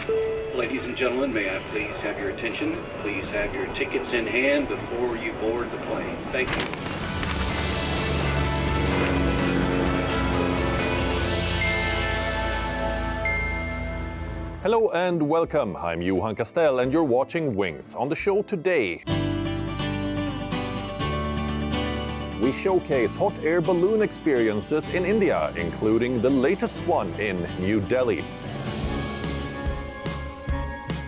Ladies and gentlemen, may I please have your attention? Please have your tickets in hand before you board the plane. Thank you. Hello and welcome. I'm Johan Castell and you're watching Wings. On the show today, we showcase hot air balloon experiences in India, including the latest one in New Delhi.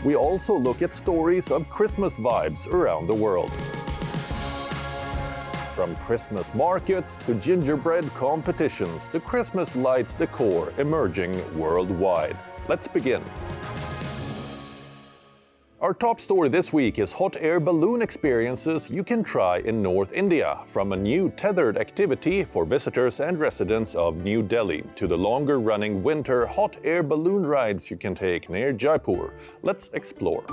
We also look at stories of Christmas vibes around the world. From Christmas markets to gingerbread competitions to Christmas lights decor emerging worldwide. Let's begin. Our top story this week is hot air balloon experiences you can try in North India, from a new tethered activity for visitors and residents of New Delhi to the longer-running winter hot air balloon rides you can take near Jaipur. Let's explore.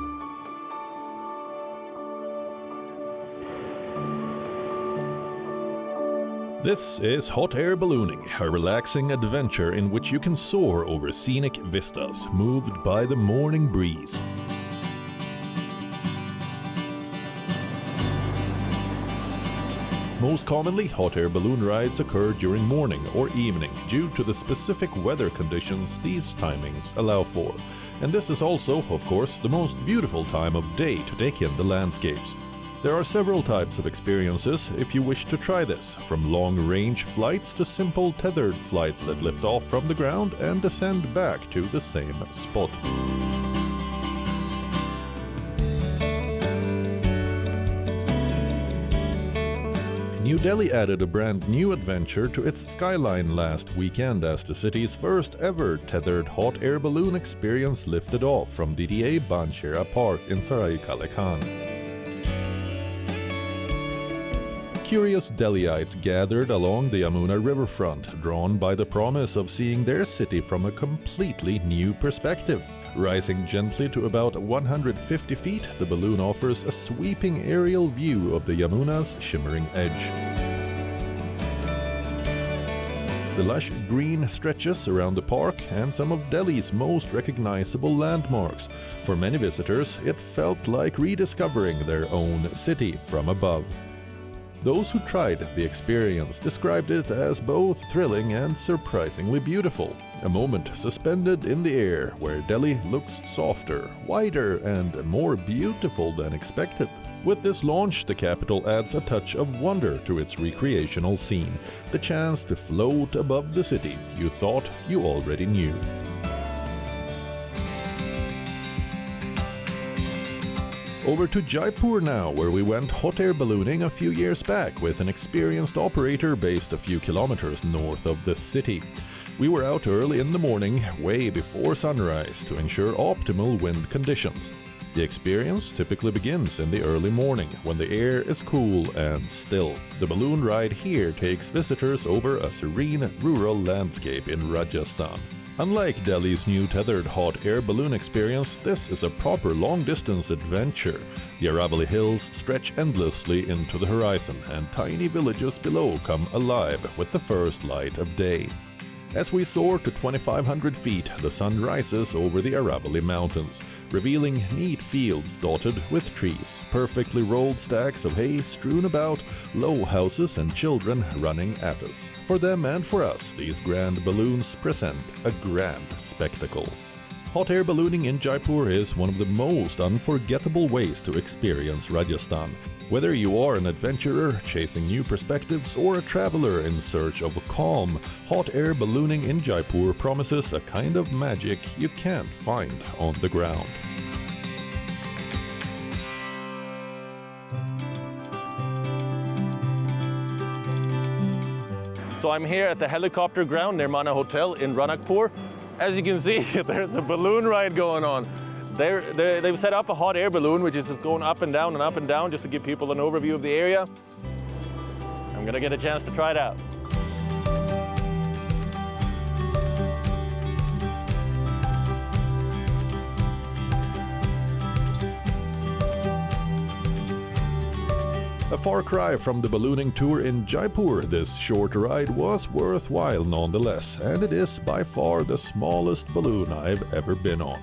This is hot air ballooning, a relaxing adventure in which you can soar over scenic vistas, moved by the morning breeze. Most commonly, hot air balloon rides occur during morning or evening due to the specific weather conditions these timings allow for. And this is also, of course, the most beautiful time of day to take in the landscapes. There are several types of experiences if you wish to try this, from long-range flights to simple tethered flights that lift off from the ground and descend back to the same spot. New Delhi added a brand new adventure to its skyline last weekend as the city's first ever tethered hot air balloon experience lifted off from DDA Banchera Park in Sarai Kale Khan. Curious Delhiites gathered along the Yamuna riverfront, drawn by the promise of seeing their city from a completely new perspective. Rising gently to about 150 feet, the balloon offers a sweeping aerial view of the Yamuna's shimmering edge. The lush green stretches around the park and some of Delhi's most recognizable landmarks. For many visitors, it felt like rediscovering their own city from above. Those who tried the experience described it as both thrilling and surprisingly beautiful. A moment suspended in the air where Delhi looks softer, wider, and more beautiful than expected. With this launch, the capital adds a touch of wonder to its recreational scene, the chance to float above the city you thought you already knew. Over to Jaipur now, where we went hot air ballooning a few years back with an experienced operator based a few kilometers north of the city. We were out early in the morning, way before sunrise, to ensure optimal wind conditions. The experience typically begins in the early morning, when the air is cool and still. The balloon ride here takes visitors over a serene rural landscape in Rajasthan. Unlike Delhi's new tethered hot air balloon experience, this is a proper long-distance adventure. The Aravalli Hills stretch endlessly into the horizon, and tiny villages below come alive with the first light of day. As we soar to 2,500 feet, the sun rises over the Aravalli Mountains, revealing neat fields dotted with trees, perfectly rolled stacks of hay strewn about, low houses and children running at us. For them and for us, these grand balloons present a grand spectacle. Hot air ballooning in Jaipur is one of the most unforgettable ways to experience Rajasthan. Whether you are an adventurer chasing new perspectives or a traveler in search of calm, hot air ballooning in Jaipur promises a kind of magic you can't find on the ground. So I'm here at the helicopter ground near Mana Hotel in Ranakpur. As you can see, there's a balloon ride going on. They've set up a hot air balloon which is just going up and down just to give people an overview of the area. I'm gonna get a chance to try it out. A far cry from the ballooning tour in Jaipur, this short ride was worthwhile nonetheless, and it is by far the smallest balloon I've ever been on.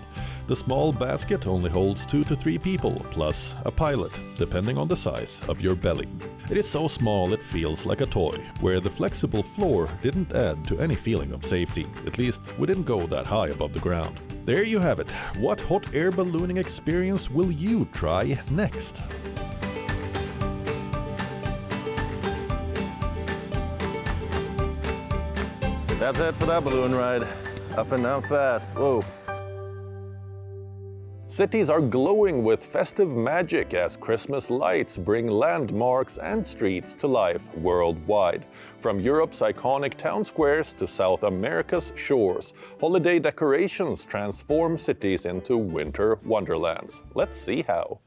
The small basket only holds 2 to 3 people, plus a pilot, depending on the size of your belly. It is so small it feels like a toy, where the flexible floor didn't add to any feeling of safety. At least, we didn't go that high above the ground. There you have it. What hot air ballooning experience will you try next? That's it for that balloon ride. Up and down fast. Whoa. Cities are glowing with festive magic as Christmas lights bring landmarks and streets to life worldwide. From Europe's iconic town squares to South America's shores, holiday decorations transform cities into winter wonderlands. Let's see how.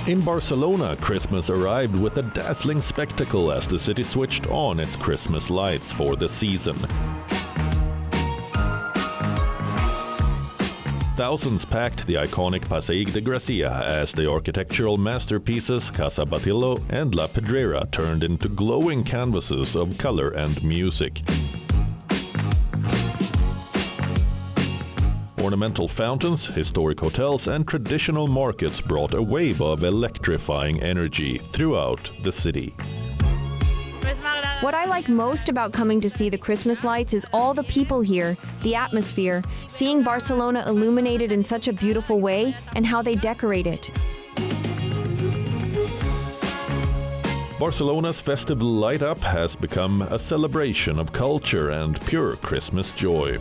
In Barcelona, Christmas arrived with a dazzling spectacle as the city switched on its Christmas lights for the season. Thousands packed the iconic Passeig de Gracia as the architectural masterpieces Casa Batillo and La Pedrera turned into glowing canvases of color and music. Ornamental fountains, historic hotels and traditional markets brought a wave of electrifying energy throughout the city. What I like most about coming to see the Christmas lights is all the people here, the atmosphere, seeing Barcelona illuminated in such a beautiful way, and how they decorate it. Barcelona's festive light-up has become a celebration of culture and pure Christmas joy.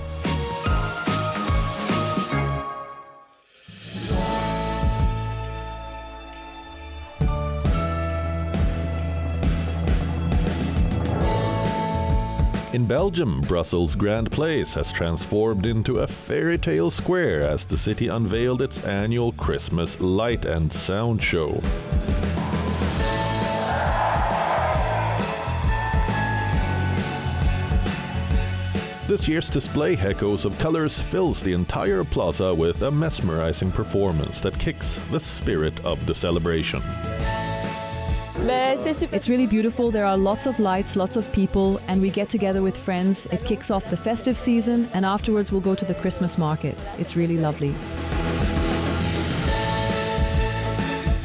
In Belgium, Brussels' Grand Place has transformed into a fairy tale square as the city unveiled its annual Christmas light and sound show. This year's display Echoes of Colors fills the entire plaza with a mesmerizing performance that kicks the spirit of the celebration. It's really beautiful. There are lots of lights, lots of people, and we get together with friends. It kicks off the festive season, and afterwards we'll go to the Christmas market. It's really lovely.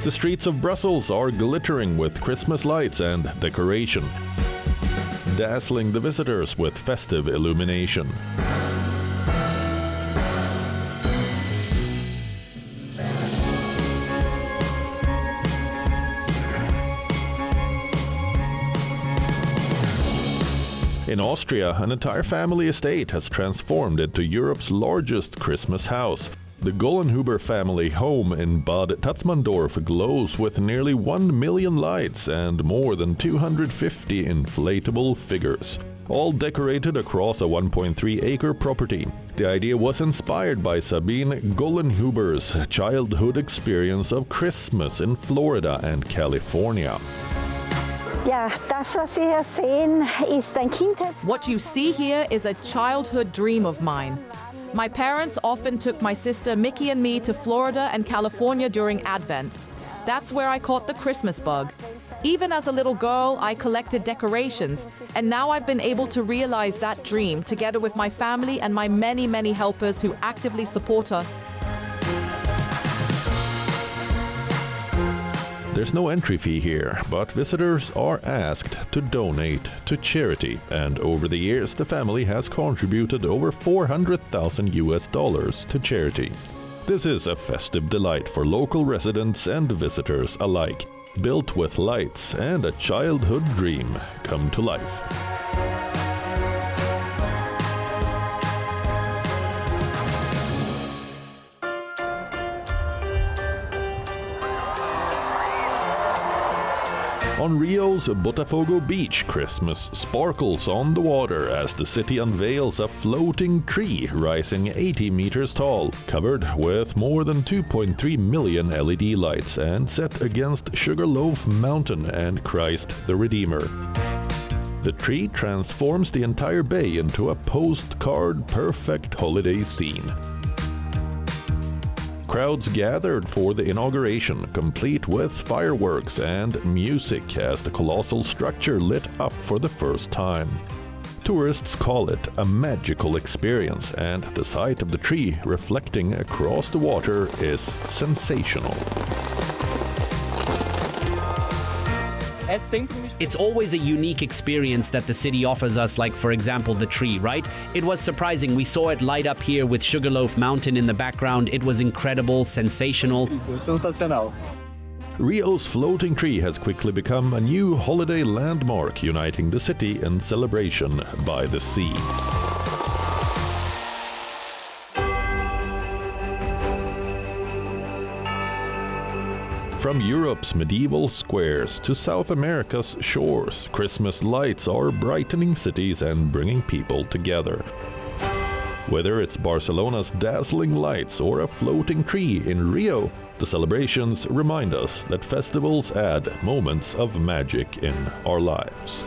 The streets of Brussels are glittering with Christmas lights and decoration, dazzling the visitors with festive illumination. In Austria, an entire family estate has transformed into Europe's largest Christmas house. The Gollenhuber family home in Bad Tatzmanndorf glows with nearly 1 million lights and more than 250 inflatable figures, all decorated across a 1.3-acre property. The idea was inspired by Sabine Gollenhuber's childhood experience of Christmas in Florida and California. What you see here is a childhood dream of mine. My parents often took my sister Mickey and me to Florida and California during Advent. That's where I caught the Christmas bug. Even as a little girl, I collected decorations, and now I've been able to realize that dream together with my family and my many, many helpers who actively support us. There's no entry fee here, but visitors are asked to donate to charity, and over the years the family has contributed over $400,000 to charity. This is a festive delight for local residents and visitors alike, built with lights and a childhood dream come to life. On Rio's Botafogo Beach, Christmas sparkles on the water as the city unveils a floating tree rising 80 meters tall, covered with more than 2.3 million LED lights and set against Sugarloaf Mountain and Christ the Redeemer. The tree transforms the entire bay into a postcard-perfect holiday scene. Crowds gathered for the inauguration, complete with fireworks and music as the colossal structure lit up for the first time. Tourists call it a magical experience, and the sight of the tree reflecting across the water is sensational. It's always a unique experience that the city offers us, like, for example, the tree, right? It was surprising. We saw it light up here with Sugarloaf Mountain in the background. It was incredible, sensational. Rio's floating tree has quickly become a new holiday landmark, uniting the city in celebration by the sea. From Europe's medieval squares to South America's shores, Christmas lights are brightening cities and bringing people together. Whether it's Barcelona's dazzling lights or a floating tree in Rio, the celebrations remind us that festivals add moments of magic in our lives.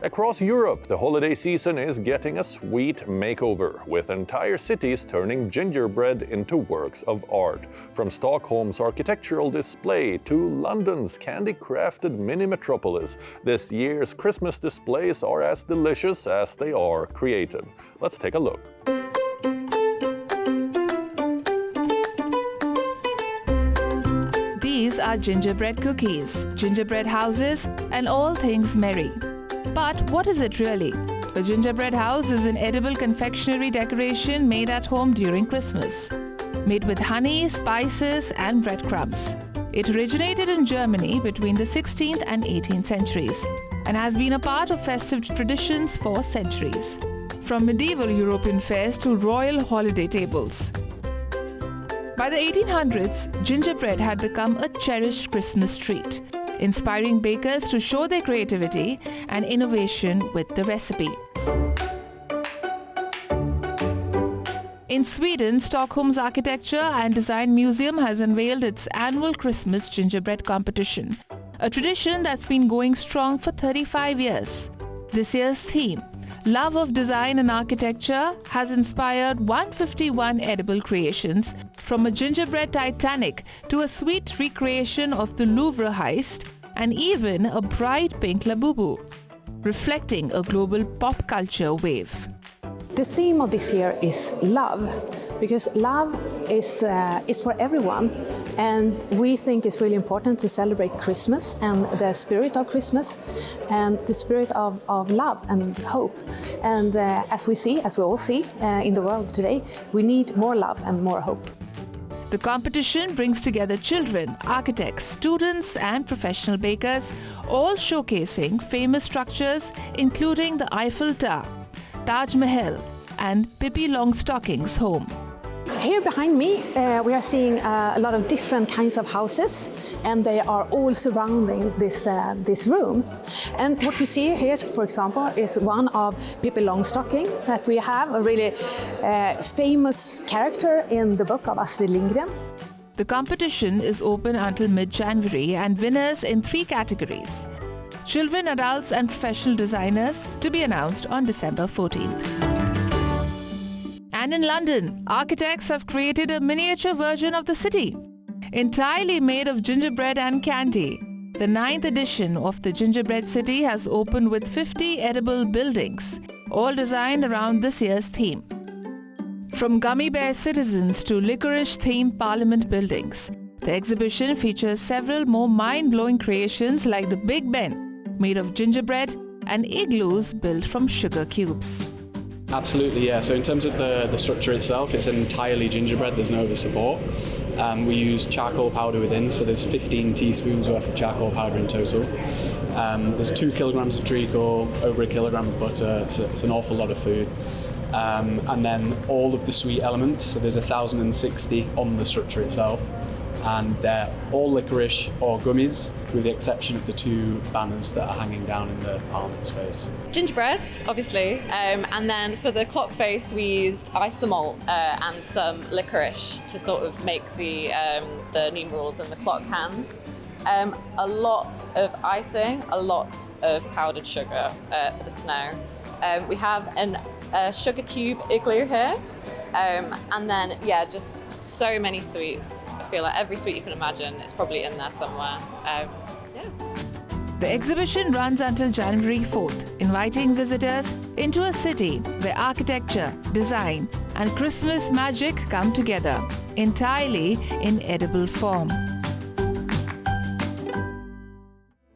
Across Europe, the holiday season is getting a sweet makeover, with entire cities turning gingerbread into works of art. From Stockholm's architectural display to London's candy-crafted mini-metropolis, this year's Christmas displays are as delicious as they are creative. Let's take a look. These are gingerbread cookies, gingerbread houses, and all things merry. But what is it really? A gingerbread house is an edible confectionery decoration made at home during Christmas. Made with honey, spices, and breadcrumbs. It originated in Germany between the 16th and 18th centuries and has been a part of festive traditions for centuries. From medieval European fairs to royal holiday tables. By the 1800s, gingerbread had become a cherished Christmas treat, inspiring bakers to show their creativity and innovation with the recipe. In Sweden, Stockholm's Architecture and Design Museum has unveiled its annual Christmas gingerbread competition, a tradition that's been going strong for 35 years. This year's theme, Love of Design and Architecture, has inspired 151 edible creations, from a gingerbread Titanic to a sweet recreation of the Louvre heist, and even a bright pink Labubu, reflecting a global pop culture wave. The theme of this year is love, because love is for everyone, and we think it's really important to celebrate Christmas and the spirit of Christmas and the spirit of love and hope. And as we all see in the world today, we need more love and more hope. The competition brings together children, architects, students, and professional bakers, all showcasing famous structures including the Eiffel Tower, Taj Mahal, and Pippi Longstocking's home. Here behind me, we are seeing a lot of different kinds of houses, and they are all surrounding this room. And what we see here, for example, is one of Pippi Longstocking, that we have a really famous character in the book of Astrid Lindgren. The competition is open until mid-January and winners in 3 categories: children, adults, and professional designers, to be announced on December 14th. And in London, architects have created a miniature version of the city, entirely made of gingerbread and candy. The 9th edition of the Gingerbread City has opened with 50 edible buildings, all designed around this year's theme. From gummy bear citizens to licorice-themed parliament buildings, the exhibition features several more mind-blowing creations like the Big Ben, made of gingerbread, and igloos built from sugar cubes. Absolutely, yeah. So in terms of the structure itself, it's entirely gingerbread, there's no other support. We use charcoal powder within, so there's 15 teaspoons worth of charcoal powder in total. There's 2 kilograms of treacle, over 1 kilogram of butter, so it's an awful lot of food. And then all of the sweet elements, so there's 1,060 on the structure itself, and they're all licorice or gummies, with the exception of the 2 banners that are hanging down in the parliament space. Gingerbread, obviously, and then for the clock face we used isomalt and some licorice to sort of make the numerals and the clock hands. A lot of icing, a lot of powdered sugar for the snow. We have a sugar cube igloo here, and then just so many sweets. I feel like every sweet you can imagine is probably in there somewhere. The exhibition runs until January 4th, inviting visitors into a city where architecture, design, and Christmas magic come together, entirely in edible form.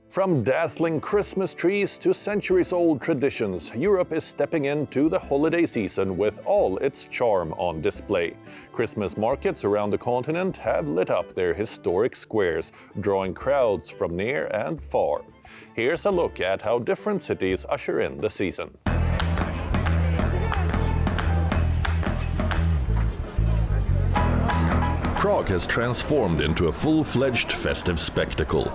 From dazzling Christmas trees to centuries-old traditions, Europe is stepping into the holiday season with all its charm on display. Christmas markets around the continent have lit up their historic squares, drawing crowds from near and far. Here's a look at how different cities usher in the season. Prague has transformed into a full-fledged festive spectacle.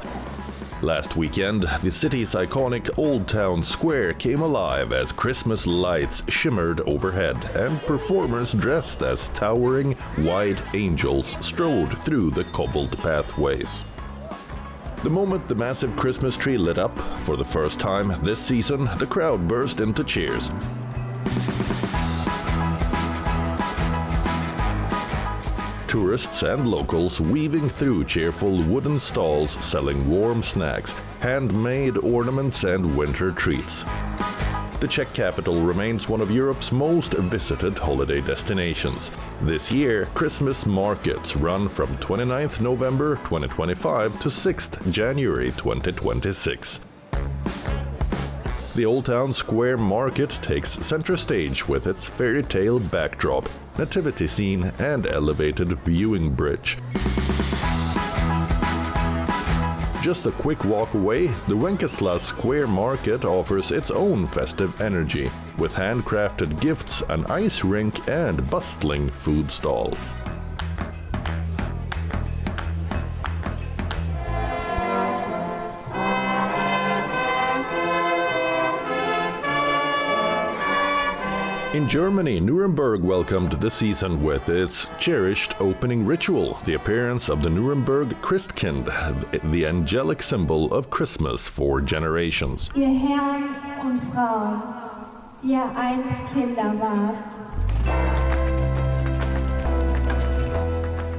Last weekend, the city's iconic Old Town Square came alive as Christmas lights shimmered overhead and performers dressed as towering white angels strode through the cobbled pathways. The moment the massive Christmas tree lit up, for the first time this season, the crowd burst into cheers. Tourists and locals weaving through cheerful wooden stalls selling warm snacks, handmade ornaments and winter treats. The Czech capital remains one of Europe's most visited holiday destinations. This year, Christmas markets run from 29th November 2025 to 6th January 2026. The Old Town Square Market takes center stage with its fairy tale backdrop, nativity scene and elevated viewing bridge. Just a quick walk away, the Wenceslas Square Market offers its own festive energy, with handcrafted gifts, an ice rink and bustling food stalls. In Germany, Nuremberg welcomed the season with its cherished opening ritual, the appearance of the Nuremberg Christkind, the angelic symbol of Christmas for generations. Ihr Herren und Frauen, die ihr einst Kinder wart.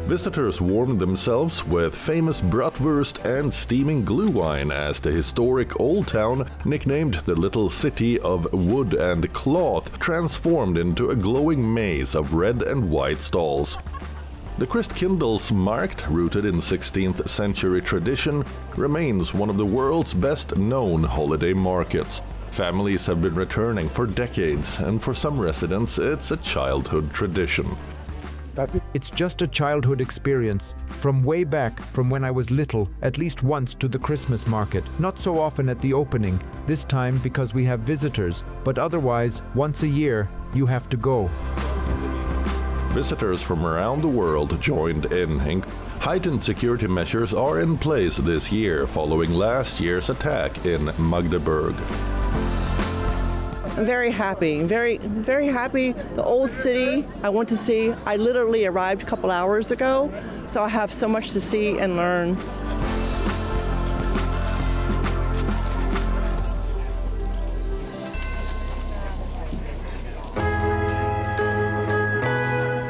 Visitors warmed themselves with famous bratwurst and steaming glühwein wine as the historic Old Town, nicknamed the Little City of Wood and Cloth, transformed into a glowing maze of red and white stalls. The Christkindlesmarkt, rooted in 16th century tradition, remains one of the world's best-known holiday markets. Families have been returning for decades, and for some residents it's a childhood tradition. It's just a childhood experience. From way back, from when I was little, at least once to the Christmas market. Not so often at the opening, this time because we have visitors, but otherwise, once a year, you have to go. Visitors from around the world joined in. Heightened security measures are in place this year following last year's attack in Magdeburg. I'm very happy, very happy. The old city I want to see. I literally arrived a couple hours ago, so I have so much to see and learn.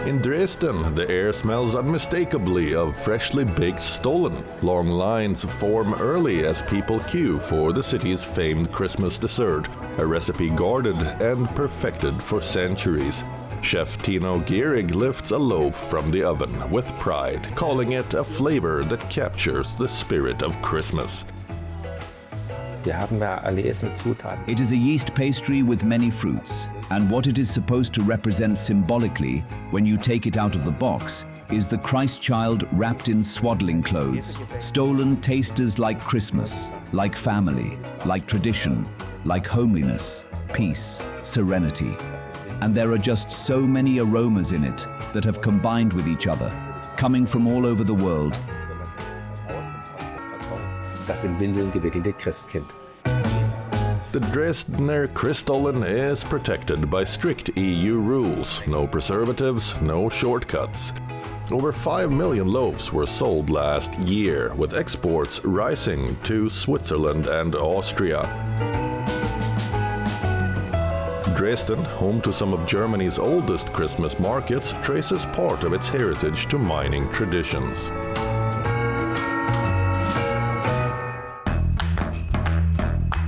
In Dresden, the air smells unmistakably of freshly baked Stollen. Long lines form early as people queue for the city's famed Christmas dessert, a recipe guarded and perfected for centuries. Chef Tino Gehrig lifts a loaf from the oven with pride, calling it a flavor that captures the spirit of Christmas. It is a yeast pastry with many fruits, and what it is supposed to represent symbolically when you take it out of the box is the Christ child wrapped in swaddling clothes. Stollen tastes like Christmas, like family, like tradition, like homeliness, peace, serenity. And there are just so many aromas in it that have combined with each other, coming from all over the world. Das in Windeln gewickelte Christkind. The Dresdner Christstollen is protected by strict EU rules. No preservatives, no shortcuts. Over 5 million loaves were sold last year, with exports rising to Switzerland and Austria. Dresden, home to some of Germany's oldest Christmas markets, traces part of its heritage to mining traditions.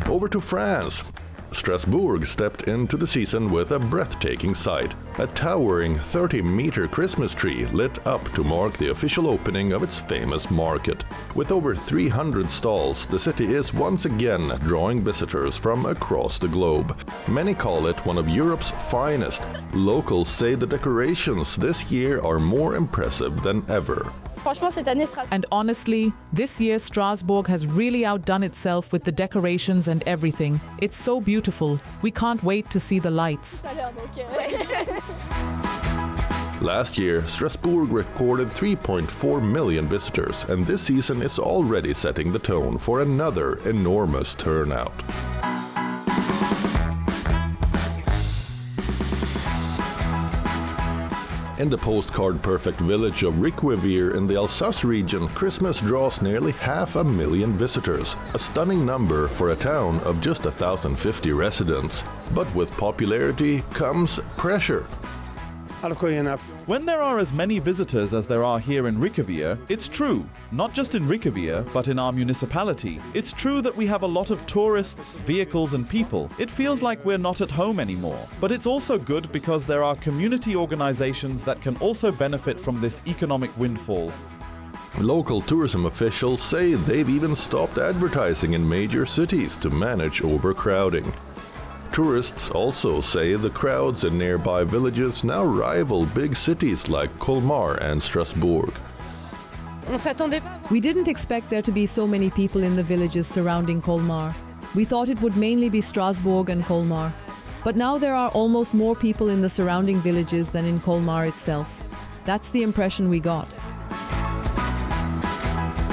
Over to France. Strasbourg stepped into the season with a breathtaking sight, a towering 30-meter Christmas tree lit up to mark the official opening of its famous market. With over 300 stalls, the city is once again drawing visitors from across the globe. Many call it one of Europe's finest. Locals say the decorations this year are more impressive than ever. And honestly, this year Strasbourg has really outdone itself with the decorations and everything. It's so beautiful. We can't wait to see the lights. Last year, Strasbourg recorded 3.4 million visitors, and this season is already setting the tone for another enormous turnout. In the postcard-perfect village of Riquivier in the Alsace region, Christmas draws nearly 500,000 visitors, a stunning number for a town of just 1,050 residents. But with popularity comes pressure. When there are as many visitors as there are here in Riquivier, it's true. Not just in Riquivier, but in our municipality. It's true that we have a lot of tourists, vehicles and people. It feels like we're not at home anymore. But it's also good because there are community organizations that can also benefit from this economic windfall. Local tourism officials say they've even stopped advertising in major cities to manage overcrowding. Tourists also say the crowds in nearby villages now rival big cities like Colmar and Strasbourg. We didn't expect there to be so many people in the villages surrounding Colmar. We thought it would mainly be Strasbourg and Colmar. But now there are almost more people in the surrounding villages than in Colmar itself. That's the impression we got.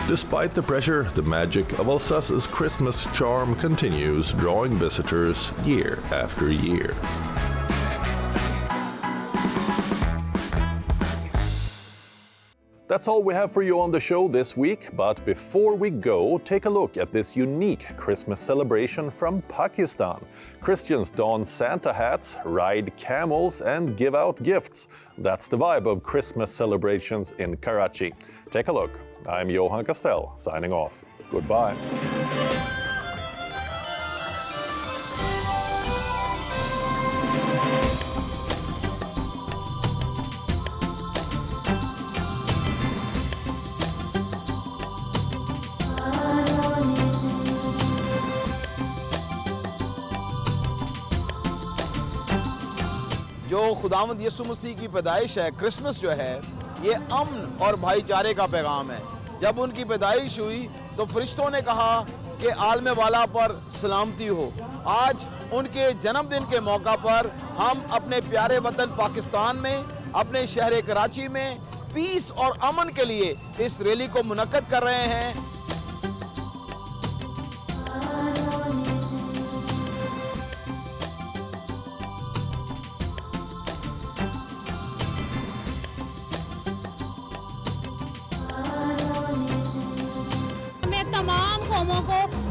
Despite the pressure, the magic of Alsace's Christmas charm continues, drawing visitors year after year. That's all we have for you on the show this week, but before we go, take a look at this unique Christmas celebration from Pakistan. Christians don Santa hats, ride camels, and give out gifts. That's the vibe of Christmas celebrations in Karachi. Take a look. I'm Johan Castell, signing off. Goodbye. जो खुदावंद यीशु मसीह की पैदाइश है, Christmas जो है, ये अमन और भाईचारे का पैगाम है। जब उनकी पैदाइश हुई तो फरिश्तों ने कहा कि आलम वाला पर सलामती हो। आज उनके जन्मदिन के मौका पर हम अपने प्यारे वतन पाकिस्तान में, अपने शहर कराची में पीस और अमन के लिए इस रैली को मुनक्कद कर रहे हैं।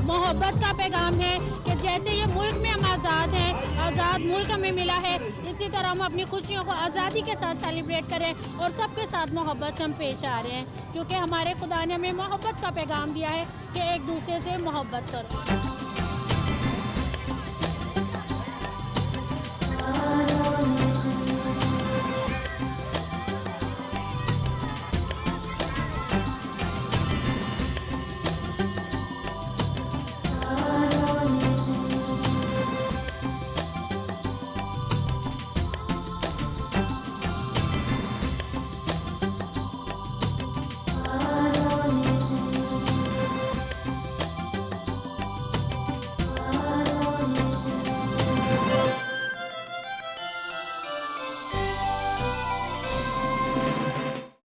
मोहब्बत का पैगाम है कि जैसे ये मुल्क में हम आज़ाद हैं, आज़ाद मुल्क हमें मिला है, इसी तरह हम अपनी खुशियों को आज़ादी के साथ सेलिब्रेट करें और सबके साथ मोहब्बत से हम पेश आ रहे हैं, क्योंकि हमारे खुदा ने हमें मोहब्बत का पैगाम दिया है कि एक दूसरे से मोहब्बत करो।